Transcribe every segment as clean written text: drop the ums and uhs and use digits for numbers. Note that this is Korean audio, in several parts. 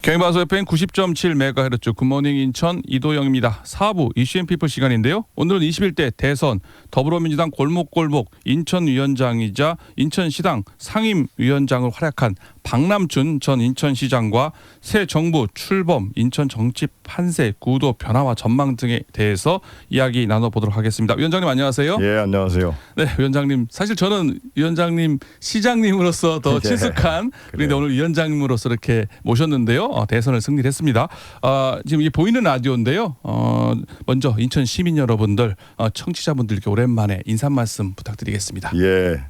K방송 FM 90.7MHz 굿모닝 인천 이도영입니다. 4부 이슈앤피플 시간인데요. 오늘은 21대 대선 더불어민주당 골목골목 인천위원장이자 인천시당 상임위원장을 활약한 박남춘 전 인천시장과 새 정부 출범, 인천 정치 판세, 구도 변화와 전망 등에 대해서 이야기 나눠보도록 하겠습니다. 위원장님 안녕하세요. 예, 안녕하세요. 네, 위원장님. 사실 저는 위원장님 시장님으로서 더 친숙한 그런데 오늘 위원장님으로서 이렇게 모셨는데요. 대선을 승리했습니다. 지금 이게 보이는 라디오인데요. 먼저 인천 시민 여러분들, 청취자분들께 오랜만에 인사 말씀 부탁드리겠습니다. 예,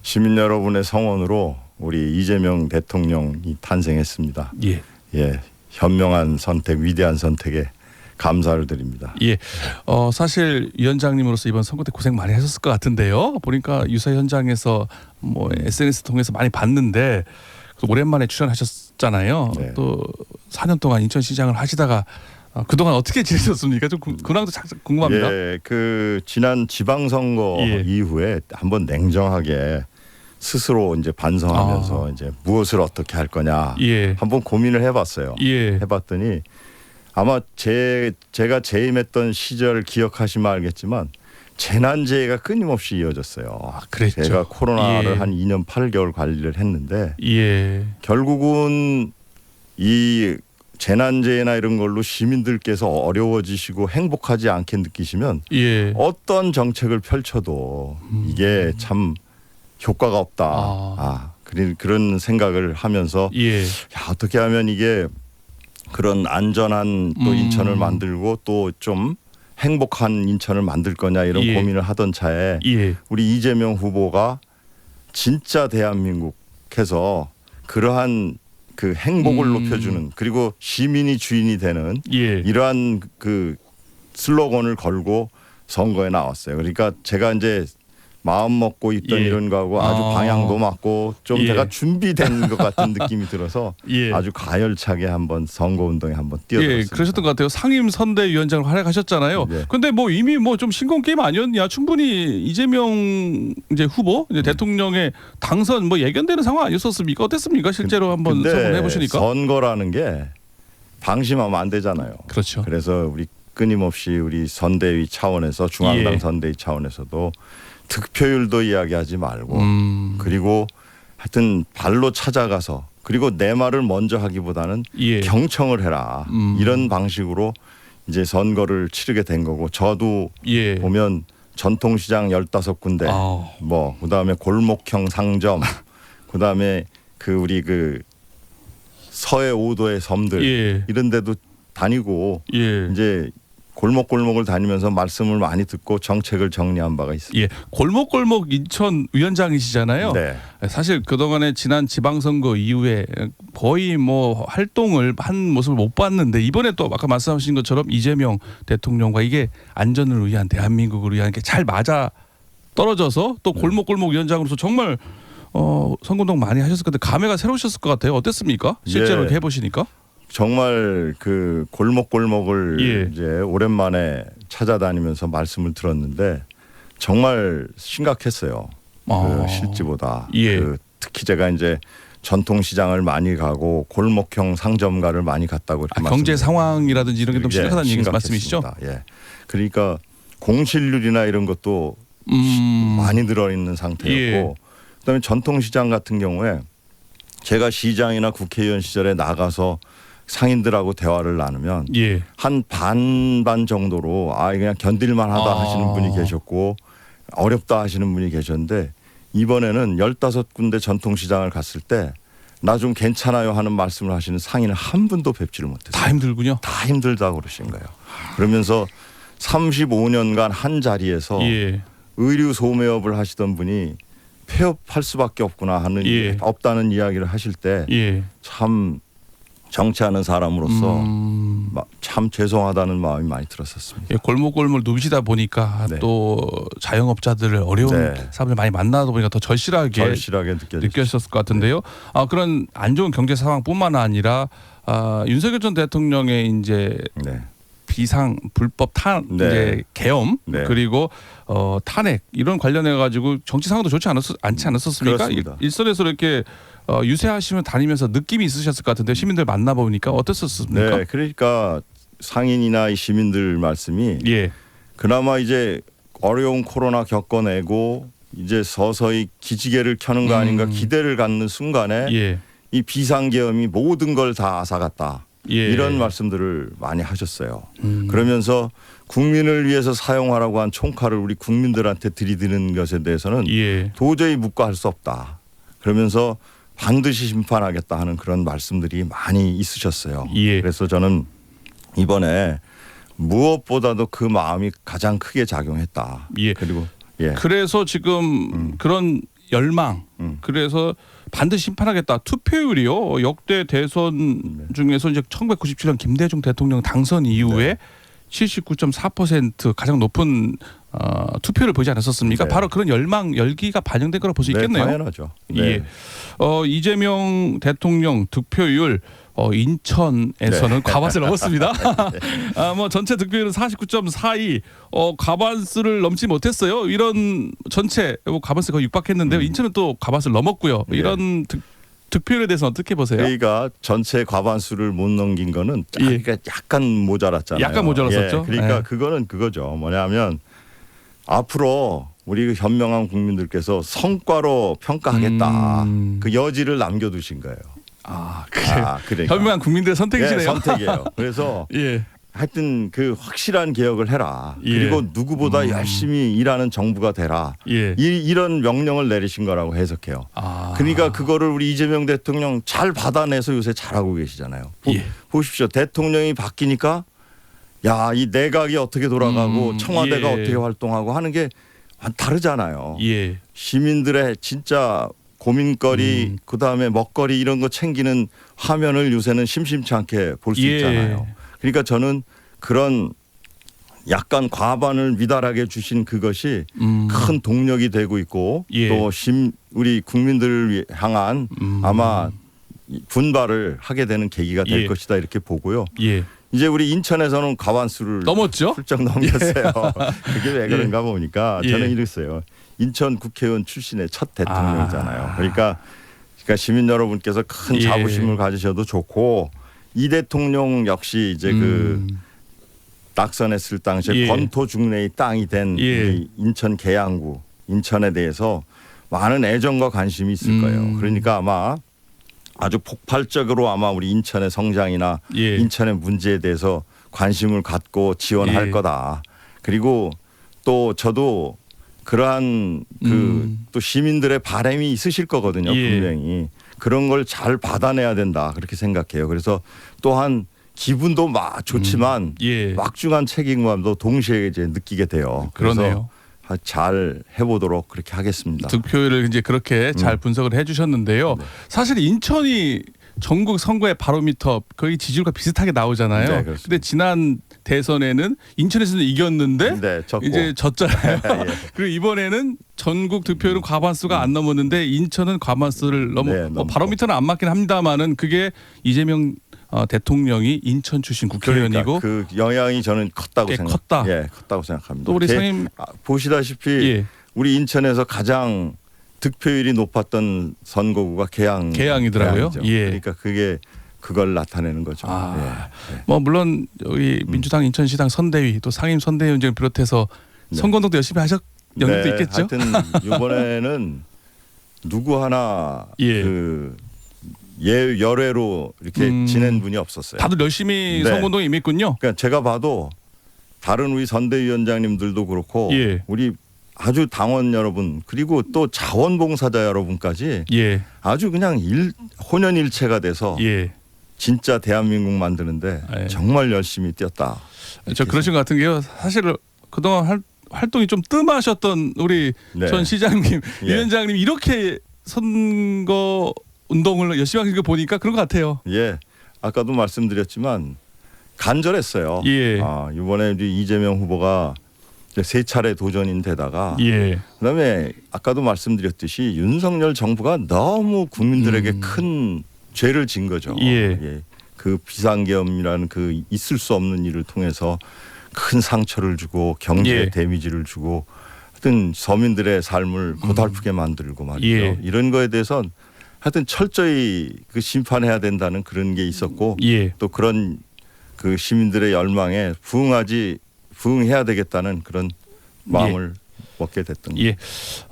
시민 여러분의 성원으로 우리 이재명 대통령이 탄생했습니다. 예. 예, 현명한 선택, 위대한 선택에 감사를 드립니다. 예, 사실 위원장님으로서 이번 선거 때 고생 많이 하셨을 것 같은데요. 보니까 유세 현장에서 뭐 SNS 통해서 많이 봤는데 오랜만에 출연하셨잖아요. 네. 또 4년 동안 인천시장을 하시다가 그동안 어떻게 지내셨습니까? 좀 근황도 궁금합니다. 예, 그 지난 지방선거 예. 이후에 한번 냉정하게 스스로 이제 반성하면서 이제 무엇을 어떻게 할 거냐 예. 한번 고민을 해봤어요. 예. 해봤더니 아마 제가 재임했던 시절을 기억하시면 알겠지만 재난재해가 끊임없이 이어졌어요. 그랬죠. 제가 코로나를 예. 한 2년 8개월 관리를 했는데 예. 결국은 이 재난재해나 이런 걸로 시민들께서 어려워지시고 행복하지 않게 느끼시면 예. 어떤 정책을 펼쳐도 이게 참 효과가 없다. 그런 생각을 하면서 예. 야, 어떻게 하면 이게 그런 안전한 또 인천을 만들고 또 좀 행복한 인천을 만들 거냐 이런 예. 고민을 하던 차에 예. 우리 이재명 후보가 진짜 대한민국에서 그러한 그 행복을 높여주는 그리고 시민이 주인이 되는 예. 이러한 그 슬로건을 걸고 선거에 나왔어요. 그러니까 제가 이제 마음 먹고 있던 예. 이런 거하고 아주 방향도 맞고 좀 예. 제가 준비된 것 같은 느낌이 들어서 예. 아주 가열차게 한번 선거운동에 한번 예, 뛰어들었습니다. 그러셨던 것 같아요. 상임선대위원장을 활약하셨잖아요. 예. 근데 뭐 이미 뭐 좀 신공 게임 아니었냐? 충분히 이재명 이제 후보 이제 대통령의 당선 뭐 예견되는 상황 아니었습니까? 어땠습니까? 실제로 한번 근데 선거해 보시니까. 선거라는 게 방심하면 안 되잖아요. 그렇죠. 그래서 우리 끊임없이 우리 선대위 차원에서 중앙당 예. 선대위 차원에서도 득표율도 이야기하지 말고 그리고 하여튼 발로 찾아가서 그리고 내 말을 먼저 하기보다는 예. 경청을 해라. 이런 방식으로 이제 선거를 치르게 된 거고 저도 예. 보면 전통시장 15군데 뭐 그다음에 골목형 상점 그다음에 그 우리 그 서해 5도의 섬들 예. 이런 데도 다니고 예. 이제 골목골목을 다니면서 말씀을 많이 듣고 정책을 정리한 바가 있습니다. 예, 골목골목 인천 위원장이시잖아요. 네. 사실 그동안에 지난 지방선거 이후에 거의 뭐 활동을 한 모습을 못 봤는데 이번에 또 아까 말씀하신 것처럼 이재명 대통령과 이게 안전을 위한 대한민국을 위한 게 잘 맞아 떨어져서 또 골목골목 위원장으로서 정말 선거운동 많이 하셨을 건데 감회가 새로우셨을 것 같아요. 어땠습니까? 실제로 예. 이렇게 해보시니까? 정말 그 골목골목을 예. 이제 오랜만에 찾아다니면서 말씀을 들었는데 정말 심각했어요. 그 실지보다. 예. 그 특히 제가 이제 전통시장을 많이 가고 골목형 상점가를 많이 갔다고 이렇게 경제 상황이라든지 이런 게 좀 심각하다는 얘기 말씀이시죠? 예. 그러니까 공실률이나 이런 것도 많이 들어있는 상태였고 예. 그다음에 전통시장 같은 경우에 제가 시장이나 국회의원 시절에 나가서 상인들하고 대화를 나누면 예. 한 반반 정도로 그냥 견딜만 하다 하시는 분이 계셨고 어렵다 하시는 분이 계셨는데 이번에는 15군데 전통시장을 갔을 때 나 좀 괜찮아요 하는 말씀을 하시는 상인을 한 분도 뵙지를 못했어요. 다 힘들군요. 다 힘들다고 그러신 거예요. 그러면서 35년간 한 자리에서 예. 의류 소매업을 하시던 분이 폐업할 수밖에 없구나 하는 예. 없다는 이야기를 하실 때 참 예. 정치하는 사람으로서 참 죄송하다는 마음이 많이 들었었습니다. 예, 골목골목 누비시다 보니까 네. 또 자영업자들을 어려운 네. 사람들 많이 만나다 보니까 더 절실하게 느껴졌을 것 같은데요. 그런 안 좋은 경제 상황뿐만 아니라 윤석열 전 대통령의 이제 네. 비상 불법 네. 이제 계엄 네. 그리고 탄핵 이런 관련해 가지고 정치 상황도 좋지 않지 않았었습니까? 그렇습니다. 일선에서 이렇게 유세하시면 다니면서 느낌이 있으셨을 것 같은데 시민들 만나 보니까 어땠었습니까? 네, 그러니까 상인이나 이 시민들 말씀이 예. 그나마 이제 어려운 코로나 겪어내고 이제 서서히 기지개를 켜는 거 아닌가 기대를 갖는 순간에 예. 이 비상계엄이 모든 걸 다 앗아갔다. 예. 이런 말씀들을 많이 하셨어요. 그러면서 국민을 위해서 사용하라고 한 총칼을 우리 국민들한테 들이대는 것에 대해서는 예. 도저히 묵과할 수 없다. 그러면서 반드시 심판하겠다 하는 그런 말씀들이 많이 있으셨어요. 예. 그래서 저는 이번에 무엇보다도 그 마음이 가장 크게 작용했다. 예. 그리고 예. 그래서 지금 그런 열망 그래서 반드시 심판하겠다. 투표율이요. 역대 대선 중에서 이제 1997년 김대중 대통령 당선 이후에 79.4% 가장 높은 투표를 보이지 않았었습니까? 네. 바로 그런 열망 열기가 반영된 거라 볼 수 네, 있겠네요. 당연하죠. 네. 예. 이재명 대통령 득표율 인천에서는 네. 과반수를 넘었습니다. 뭐 전체 득표율은 49.42. 과반수를 넘지 못했어요. 이런 전체 과반수 거의 육박했는데요. 인천은 또 과반수를 넘었고요. 네. 이런 득표율에 대해서 어떻게 보세요? 저희가 전체 과반수를 못 넘긴 거는 예. 그러니까 약간 모자랐잖아요. 약간 모자랐었죠. 예, 그러니까 예. 그거는 그거죠. 뭐냐면 앞으로 우리 그 현명한 국민들께서 성과로 평가하겠다. 그 여지를 남겨두신 거예요. 그래요. 그러니까. 현명한 국민들의 선택이시네요. 예, 선택이에요. 그래서 예. 하여튼 그 확실한 개혁을 해라. 예. 그리고 누구보다 열심히 일하는 정부가 되라. 예. 이런 명령을 내리신 거라고 해석해요. 그러니까 그거를 우리 이재명 대통령 잘 받아내서 요새 잘하고 계시잖아요. 예. 보십시오. 대통령이 바뀌니까 야, 이 내각이 어떻게 돌아가고 청와대가 예. 어떻게 활동하고 하는 게 다르잖아요. 예. 시민들의 진짜 고민거리 그다음에 먹거리 이런 거 챙기는 화면을 요새는 심심치 않게 볼 수 예. 있잖아요. 그러니까 저는 그런 약간 과반을 미달하게 주신 그것이 큰 동력이 되고 있고 예. 또 우리 국민들을 향한 아마 분발을 하게 되는 계기가 될 예. 것이다 이렇게 보고요. 예. 이제 우리 인천에서는 과반수를 넘었죠? 훌쩍 넘겼어요. 그게 왜 그런가 보니까 예. 저는 이랬어요. 인천 국회의원 출신의 첫 대통령이잖아요. 그러니까 시민 여러분께서 큰 예. 자부심을 가지셔도 좋고 이 대통령 역시 이제 그 낙선했을 당시에 예. 권토 중래의 땅이 된 예. 우리 인천 계양구 인천에 대해서 많은 애정과 관심이 있을 거예요. 그러니까 아마 아주 폭발적으로 아마 우리 인천의 성장이나 예. 인천의 문제에 대해서 관심을 갖고 지원할 예. 거다. 그리고 또 저도 그러한 그 또 시민들의 바람이 있으실 거거든요. 예. 분명히 그런 걸 잘 받아내야 된다 그렇게 생각해요. 그래서 또한 기분도 막 좋지만 예. 막중한 책임감도 동시에 이제 느끼게 돼요. 그러네요. 그래서 잘 해보도록 그렇게 하겠습니다. 득표율을 이제 그렇게 잘 분석을 해주셨는데요. 네. 사실 인천이 전국 선거의 바로미터 거의 지지율과 비슷하게 나오잖아요. 네, 그렇습니다. 근데 지난 대선에는 인천에서는 이겼는데 네, 졌고. 이제 졌잖아요. 예. 그리고 이번에는 전국 득표율은 과반수가 안 넘었는데 인천은 과반수를 네, 넘고. 바로미터는 안 맞긴 합니다만은 그게 이재명 대통령이 인천 출신 국회의원이고 그러니까 그 영향이 저는 컸다고 꽤 컸다. 컸다고 생각합니다. 또 우리 상임 보시다시피 예. 우리 인천에서 가장 득표율이 높았던 선거구가 계양이더라고요. 계양이죠. 예. 그러니까 그게 그걸 나타내는 거죠. 예. 뭐 물론 여기 민주당 인천시당 선대위 또 상임 선대위원장을 비롯해서 선거운동도 열심히 하셨 영향도 있겠죠. 하여튼 이번에는 누구 하나 예. 그 열애로 이렇게 지낸 분이 없었어요. 다들 열심히 네. 선거운동에 임했군요. 그러니까 제가 봐도 다른 우리 선대위원장님들도 그렇고 예. 우리 아주 당원 여러분 그리고 또 자원봉사자 여러분까지 예. 아주 그냥 혼연일체가 돼서 예. 진짜 대한민국 만드는데 예. 정말 열심히 뛰었다. 저 그러신 것 같은 게요. 사실 그동안 활동이 좀 뜸하셨던 우리 네. 전 시장님, 예. 위원장님 이렇게 선거 운동을 열심히 하는 거 보니까 그런 것 같아요. 예, 아까도 말씀드렸지만 간절했어요. 예. 이번에 이재명 후보가 이제 3차례 도전인 데다가 예. 그다음에 아까도 말씀드렸듯이 윤석열 정부가 너무 국민들에게 큰 죄를 진 거죠. 예. 그 비상계엄이라는 그 있을 수 없는 일을 통해서 큰 상처를 주고 경제에 예. 데미지를 주고 하여튼 서민들의 삶을 고달프게 만들고 말이죠. 예. 이런 거에 대해서는 하여튼 철저히 그 심판해야 된다는 그런 게 있었고 예. 또 그런 그 시민들의 열망에 부응해야 되겠다는 그런 마음을 먹게 됐던 거죠. 예.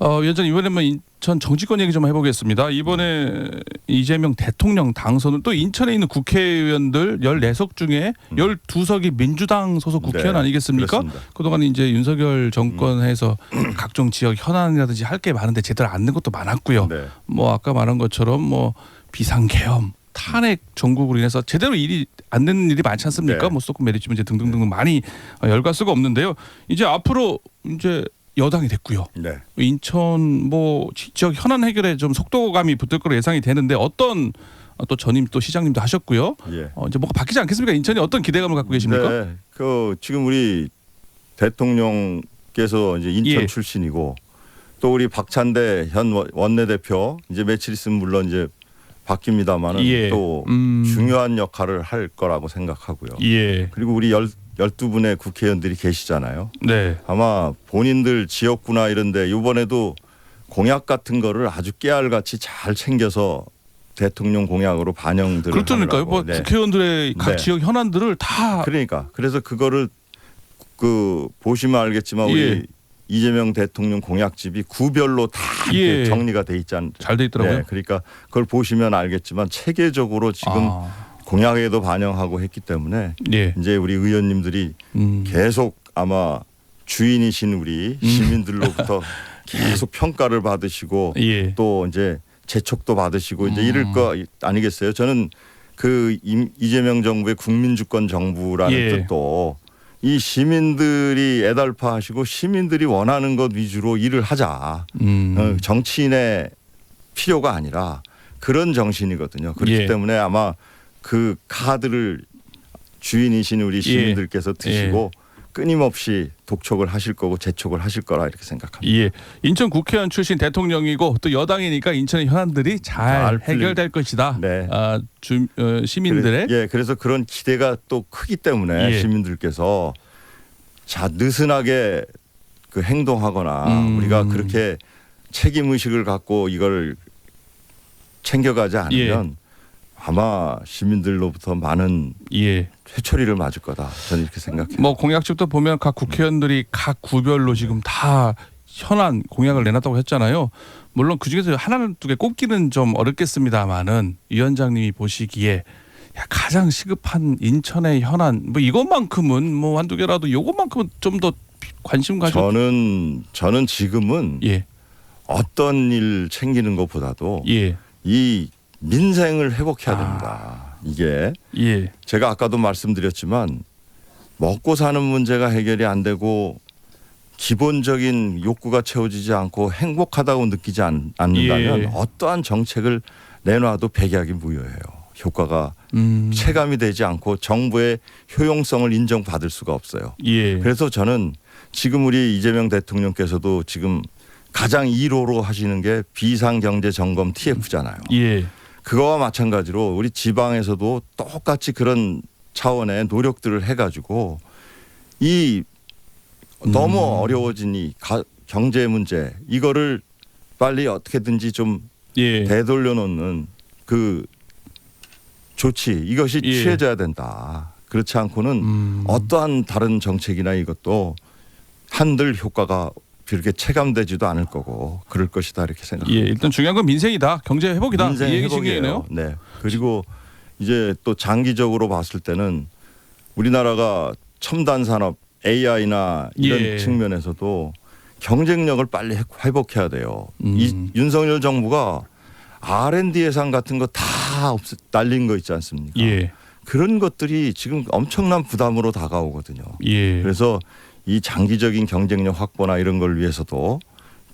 위원장님 이번에 뭐 인천 정치권 얘기 좀 해보겠습니다. 이번에 이재명 대통령 당선은 또 인천에 있는 국회의원들 14석 중에 12석이 민주당 소속 국회의원 네, 아니겠습니까? 그렇습니다. 그동안 이제 윤석열 정권에서 각종 지역 현안이라든지 할 게 많은데 제대로 안 된 것도 많았고요. 네. 뭐 아까 말한 것처럼 뭐 비상계엄, 탄핵 정국으로 인해서 제대로 일이 안 되는 일이 많지 않습니까? 네. 뭐 수도권 메리츠 문제 등등등 많이 열갈 수가 없는데요. 이제 앞으로 이제 여당이 됐고요. 네. 인천 뭐 지역 현안 해결에 좀 속도감이 붙을 거로 예상이 되는데 어떤 또 전임 또 시장님도 하셨고요. 예. 이제 뭐가 바뀌지 않겠습니까? 인천이 어떤 기대감을 갖고 계십니까? 네. 그 지금 우리 대통령께서 이제 인천 예. 출신이고 또 우리 박찬대 현 원내대표 이제 며칠 있으면 물론 이제 바뀝니다만은 예. 또 중요한 역할을 할 거라고 생각하고요. 예. 그리고 우리 12분의 국회의원들이 계시잖아요. 네. 아마 본인들 지역구나 이런데 이번에도 공약 같은 거를 아주 깨알같이 잘 챙겨서 대통령 공약으로 반영들을 그렇다니까요. 하느라고. 뭐 네. 국회의원들의 각 네. 지역 현안들을 다 그러니까 그래서 그거를 그 보시면 알겠지만 우리 예. 이재명 대통령 공약집이 구별로 다 이렇게 예. 정리가 돼 있지 않. 잘 돼 있더라고요. 네, 그러니까 그걸 보시면 알겠지만 체계적으로 지금 공약에도 반영하고 했기 때문에 예. 이제 우리 의원님들이 계속 아마 주인이신 우리 시민들로부터 계속 평가를 받으시고 예. 또 이제 재촉도 받으시고 이제 이럴 거 아니겠어요? 저는 그 이재명 정부의 국민주권 정부라는 예. 뜻도 이 시민들이 애달파하시고 시민들이 원하는 것 위주로 일을 하자. 정치인의 필요가 아니라 그런 정신이거든요. 그렇기 예. 때문에 아마 그 카드를 주인이신 우리 시민들께서 드시고 끊임없이 독촉을 하실 거고 재촉을 하실 거라 이렇게 생각합니다. 예. 인천 국회의원 출신 대통령이고 또 여당이니까 인천의 현안들이 잘 해결될 것이다. 네. 시민들의 그래서 그런 기대가 또 크기 때문에 예. 시민들께서 자 느슨하게 그 행동하거나 우리가 그렇게 책임 의식을 갖고 이걸 챙겨가지 않으면 아마 시민들로부터 많은 회초리를 맞을 거다. 저는 이렇게 생각해요. 뭐 공약집도 보면 각 국회의원들이 각 구별로 지금 다 현안 공약을 내놨다고 했잖아요. 물론 그중에서 하나 두 개 꼽기는 좀 어렵겠습니다만은 위원장님이 보시기에 가장 시급한 인천의 현안 뭐 이것만큼은 뭐 한두 개라도 이것만큼은 좀 더 관심 가지고 저는 지금은 어떤 일 챙기는 것보다도 이 민생을 회복해야 됩니다. 이게 제가 아까도 말씀드렸지만 먹고 사는 문제가 해결이 안 되고 기본적인 욕구가 채워지지 않고 행복하다고 느끼지 않는다면 어떠한 정책을 내놔도 백약이 무효예요. 효과가 체감이 되지 않고 정부의 효용성을 인정받을 수가 없어요. 그래서 저는 지금 우리 이재명 대통령께서도 지금 가장 1호로 하시는 게 비상경제점검 TF잖아요. 그거와 마찬가지로 우리 지방에서도 똑같이 그런 차원의 노력들을 해가지고 이 너무 어려워진 이 경제 문제 이거를 빨리 어떻게든지 좀 되돌려 놓는 그 조치 이것이 취해져야 된다. 그렇지 않고는 어떠한 다른 정책이나 이것도 한들 효과가 그렇게 체감되지도 않을 거고 그럴 것이다 이렇게 생각합니다. 일단 중요한 건 민생이다. 경제 회복이다. 민생 이 회복이에요. 네. 그리고 이제 또 장기적으로 봤을 때는 우리나라가 첨단 산업 AI나 이런 측면에서도 경쟁력을 빨리 회복해야 돼요. 이 윤석열 정부가 R&D 예산 같은 거 다 날린 거 있지 않습니까? 그런 것들이 지금 엄청난 부담으로 다가오거든요. 그래서 이 장기적인 경쟁력 확보나 이런 걸 위해서도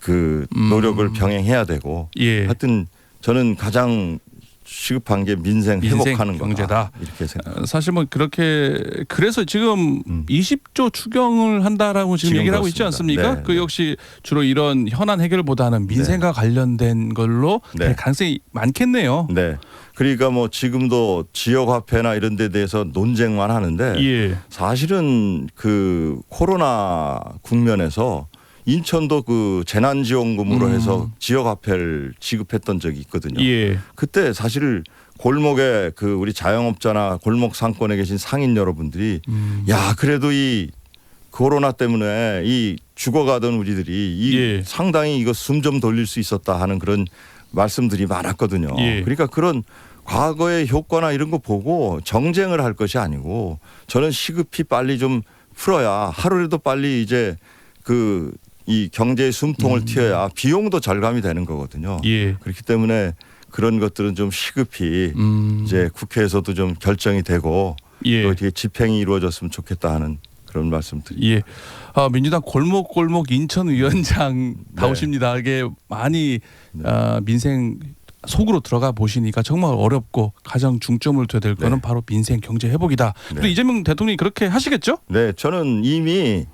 그 노력을 병행해야 되고 하여튼 저는 가장 시급한 게 민생 회복하는 경제다. 거다. 이렇게 생각. 사실 뭐 그렇게 그래서 지금 20조 추경을 한다라고 지금 얘기를 하고 있지 그렇습니다. 않습니까? 네, 그 네. 역시 주로 이런 현안 해결보다는 민생과 관련된 걸로 네. 될 가능성이 많겠네요. 네. 그러니까 뭐 지금도 지역 화폐나 이런 데 대해서 논쟁만 하는데 예. 사실은 그 코로나 국면에서 인천도 그 재난지원금으로 해서 지역 화폐를 지급했던 적이 있거든요. 예. 그때 사실 골목에 그 우리 자영업자나 골목 상권에 계신 상인 여러분들이 야 그래도 이 코로나 때문에 이 죽어가던 우리들이 이 예. 상당히 이거 숨 좀 돌릴 수 있었다 하는 그런 말씀들이 많았거든요. 예. 그러니까 그런 과거의 효과나 이런 거 보고 정쟁을 할 것이 아니고 저는 시급히 빨리 좀 풀어야 하루라도 빨리 이제 그 이 경제의 숨통을 틔어야 비용도 절감이 되는 거거든요. 예. 그렇기 때문에 그런 것들은 좀 시급히 이제 국회에서도 좀 결정이 되고 예. 또 이렇게 집행이 이루어졌으면 좋겠다 하는 그런 말씀드립니다. 예. 민주당 골목골목 인천 위원장 네. 다우십니다. 이게 많이 민생 속으로 들어가 보시니까 정말 어렵고 가장 중점을 둬야 될 거는 네. 바로 민생 경제 회복이다. 네. 또 이재명 대통령이 그렇게 하시겠죠? 네, 저는 이미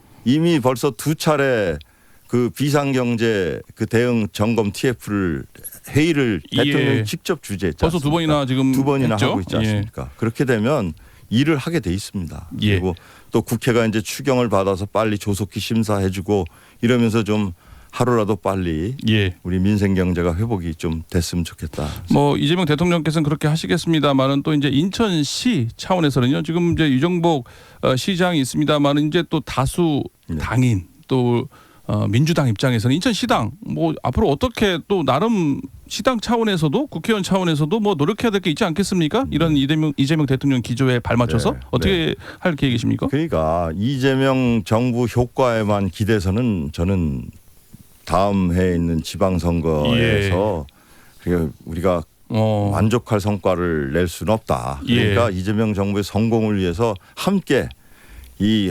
벌써 두 차례 그 비상경제 그 대응 점검 TF를 회의를 예. 대통령이 직접 주재했지 벌써 두 번이나 지금 두 번이나 했죠? 하고 있지 않습니까? 그렇게 되면 일을 하게 돼 있습니다. 예. 그리고 또 국회가 이제 추경을 받아서 빨리 조속히 심사해주고 이러면서 좀 하루라도 빨리 예. 우리 민생 경제가 회복이 좀 됐으면 좋겠다. 뭐 이재명 대통령께서는 그렇게 하시겠습니다만은 또 이제 인천시 차원에서는요. 지금 이제 유정복 시장이 있습니다만은 이제 또 다수 네. 당인 또 민주당 입장에서는 인천시당 뭐 앞으로 어떻게 또 나름 시당 차원에서도 국회의원 차원에서도 뭐 노력해야 될 게 있지 않겠습니까? 이런 이재명 대통령 기조에 발맞춰서 네. 어떻게 할 계획이십니까? 그러니까 이재명 정부 효과에만 기대서는 저는 다음 해에 있는 지방선거에서 그러니까 우리가 만족할 성과를 낼 수는 없다. 그러니까 이재명 정부의 성공을 위해서 함께 이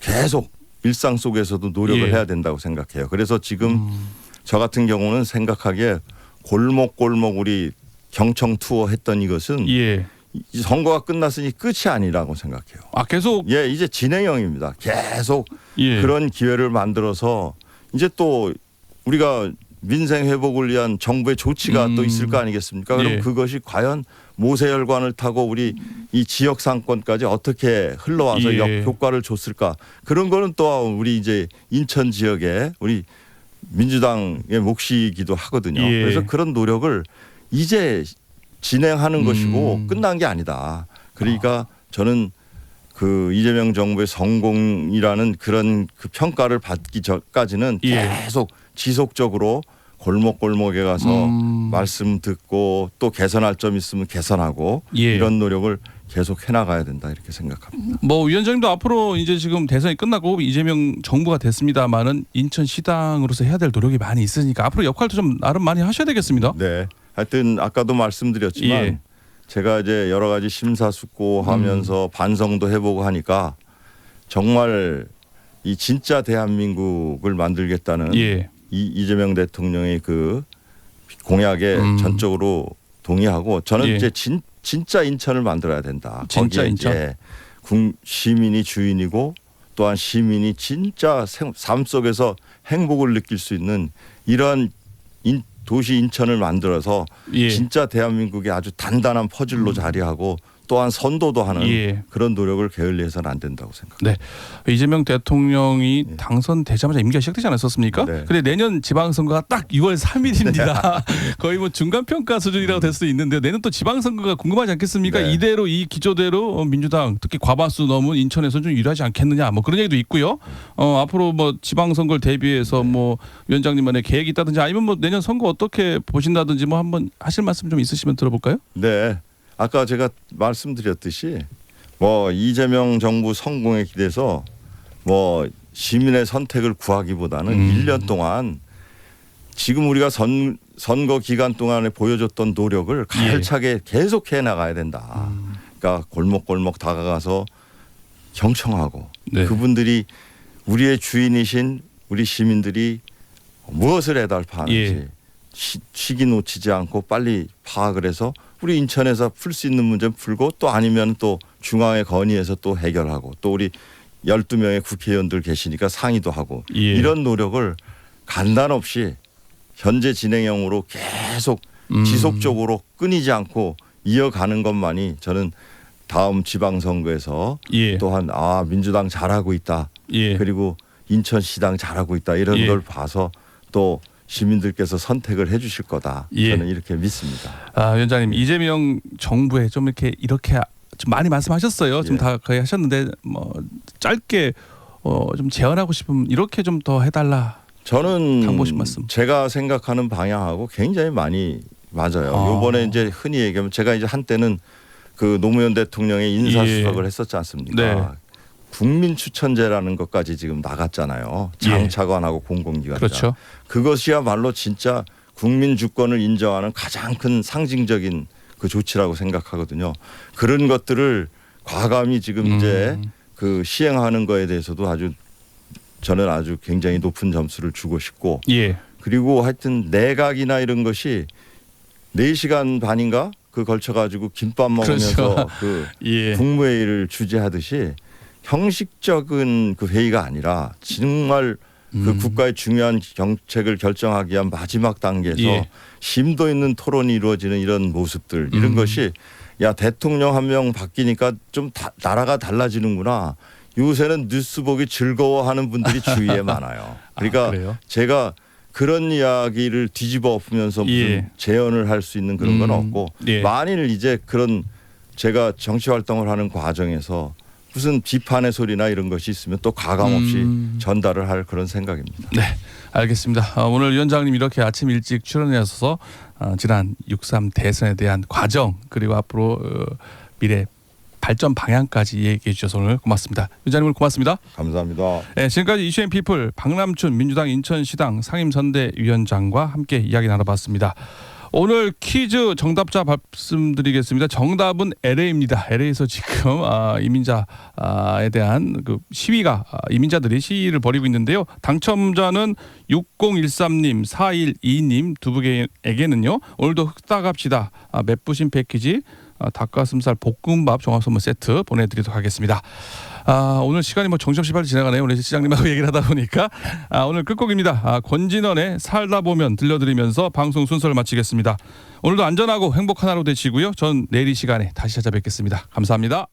계속 일상 속에서도 노력을 해야 된다고 생각해요. 그래서 지금 저 같은 경우는 생각하기에 골목골목 우리 경청 투어 했던 이것은 예. 이 선거가 끝났으니 끝이 아니라고 생각해요. 아 계속 예, 이제 진행형입니다. 계속 예. 그런 기회를 만들어서 이제 또 우리가 민생 회복을 위한 정부의 조치가 또 있을 거 아니겠습니까? 그럼 예. 그것이 과연 모세혈관을 타고 우리 이 지역 상권까지 어떻게 흘러와서 예. 역효과를 줬을까? 그런 거는 또 우리 이제 인천 지역에 우리 민주당의 몫이기도 하거든요. 예. 그래서 그런 노력을 이제 진행하는 것이고 끝난 게 아니다. 그러니까 저는 그 이재명 정부의 성공이라는 그런 그 평가를 받기 전까지는 계속 지속적으로 골목골목에 가서 말씀 듣고 또 개선할 점 있으면 개선하고 이런 노력을 계속 해나가야 된다 이렇게 생각합니다. 뭐 위원장님도 앞으로 이제 지금 대선이 끝나고 이재명 정부가 됐습니다만은 인천시당으로서 해야 될 노력이 많이 있으니까 앞으로 역할도 좀 나름 많이 하셔야 되겠습니다. 네. 하여튼 아까도 말씀드렸지만 제가 이제 여러 가지 심사숙고하면서 반성도 해보고 하니까 정말 이 진짜 대한민국을 만들겠다는 이재명 대통령의 그 공약에 전적으로 동의하고 저는 이제 진짜 인천을 만들어야 된다. 진짜 인천. 예, 시민이 주인이고 또한 시민이 진짜 삶 속에서 행복을 느낄 수 있는 이런 도시 인천을 만들어서 진짜 대한민국의 아주 단단한 퍼즐로 자리하고 또한 선도도 하는 그런 노력을 게을리해서는 안 된다고 생각합니다. 네. 이재명 대통령이 당선되자마자 임기가 시작되지 않았었습니까? 네. 근데 내년 지방선거가 딱 6월 3일입니다. 거의 뭐 중간평가 수준이라고 될 수도 있는데 내년 또 지방선거가 궁금하지 않겠습니까? 네. 이대로 이 기조대로 민주당 특히 과반수 넘은 인천에서 좀 유리하지 않겠느냐 뭐 그런 얘기도 있고요. 앞으로 뭐 지방선거를 대비해서 뭐 위원장님만의 계획이 있다든지 아니면 뭐 내년 선거 어떻게 보신다든지 뭐 한번 하실 말씀 좀 있으시면 들어볼까요? 네. 아까 제가 말씀드렸듯이 뭐 이재명 정부 성공에 기대서 뭐 시민의 선택을 구하기보다는 1년 동안 지금 우리가 선거 기간 동안에 보여줬던 노력을 가열차게 계속해 나가야 된다. 그러니까 골목골목 다가가서 경청하고 그분들이 우리의 주인이신 우리 시민들이 무엇을 애달파하는지 시기 놓치지 않고 빨리 파악을 해서 우리 인천에서 풀 수 있는 문제는 풀고 또 아니면 또 중앙에 건의해서 또 해결하고 또 우리 12명의 국회의원들 계시니까 상의도 하고 예. 이런 노력을 간단 없이 현재 진행형으로 계속 지속적으로 끊이지 않고 이어가는 것만이 저는 다음 지방선거에서 예. 또한 민주당 잘하고 있다. 예. 그리고 인천시당 잘하고 있다. 이런 예. 걸 봐서 또 시민들께서 선택을 해 주실 거다. 예. 저는 이렇게 믿습니다. 위원장님 이재명 정부에 좀 이렇게 좀 많이 말씀하셨어요. 좀 예. 다 거의 하셨는데 뭐 짧게 좀 제언하고 싶으면 이렇게 좀 더 해달라. 저는 당부하신 말씀. 제가 생각하는 방향하고 굉장히 많이 맞아요. 이번에 이제 흔히 얘기하면 제가 이제 한때는 그 노무현 대통령의 인사수석을 했었지 않습니까? 네. 국민 추천제라는 것까지 지금 나갔잖아요. 장차관하고 공공기관장. 그렇죠. 그것이야말로 진짜 국민 주권을 인정하는 가장 큰 상징적인 그 조치라고 생각하거든요. 그런 것들을 과감히 지금 이제 그 시행하는 거에 대해서도 저는 아주 굉장히 높은 점수를 주고 싶고 예. 그리고 하여튼 내각이나 이런 것이 4시간 반인가 그 걸쳐가지고 김밥 먹으면서 그렇죠. 그 예. 국무회의를 주재하듯이 형식적인 그 회의가 아니라 정말 그 국가의 중요한 정책을 결정하기 위한 마지막 단계에서 예. 심도 있는 토론이 이루어지는 이런 모습들 이런 것이 야 대통령 한 명 바뀌니까 좀 나라가 달라지는구나. 요새는 뉴스 보기 즐거워하는 분들이 주위에 많아요. 그러니까 그래요? 제가 그런 이야기를 뒤집어 엎으면서 무슨 예. 재연을 할 수 있는 그런 건 없고 예. 만일 이제 그런 제가 정치 활동을 하는 과정에서 무슨 비판의 소리나 이런 것이 있으면 또 가감 없이 전달을 할 그런 생각입니다. 네, 알겠습니다. 오늘 위원장님 이렇게 아침 일찍 출연하셔서 지난 6.3 대선에 대한 과정 그리고 앞으로 미래 발전 방향까지 얘기해 주셔서 오늘 고맙습니다. 위원장님 고맙습니다. 감사합니다. 네, 지금까지 이슈앤피플 박남춘 민주당 인천시당 상임선대위원장과 함께 이야기 나눠봤습니다. 오늘 퀴즈 정답자 말씀드리겠습니다. 정답은 LA입니다. LA에서 지금 이민자에 대한 그 시위가 이민자들이 시위를 벌이고 있는데요. 당첨자는 6013님, 412님 두 분에게는요. 오늘도 흑다 갑시다. 맵부심 패키지 닭가슴살 볶음밥 종합선물 세트 보내드리도록 하겠습니다. 오늘 시간이 뭐 정신없이 빨리 지나가네요. 오늘 시장님하고 얘기를 하다 보니까 오늘 끝곡입니다. 권진원의 살다 보면 들려드리면서 방송 순서를 마치겠습니다. 오늘도 안전하고 행복한 하루 되시고요. 전 내일 이 시간에 다시 찾아뵙겠습니다. 감사합니다.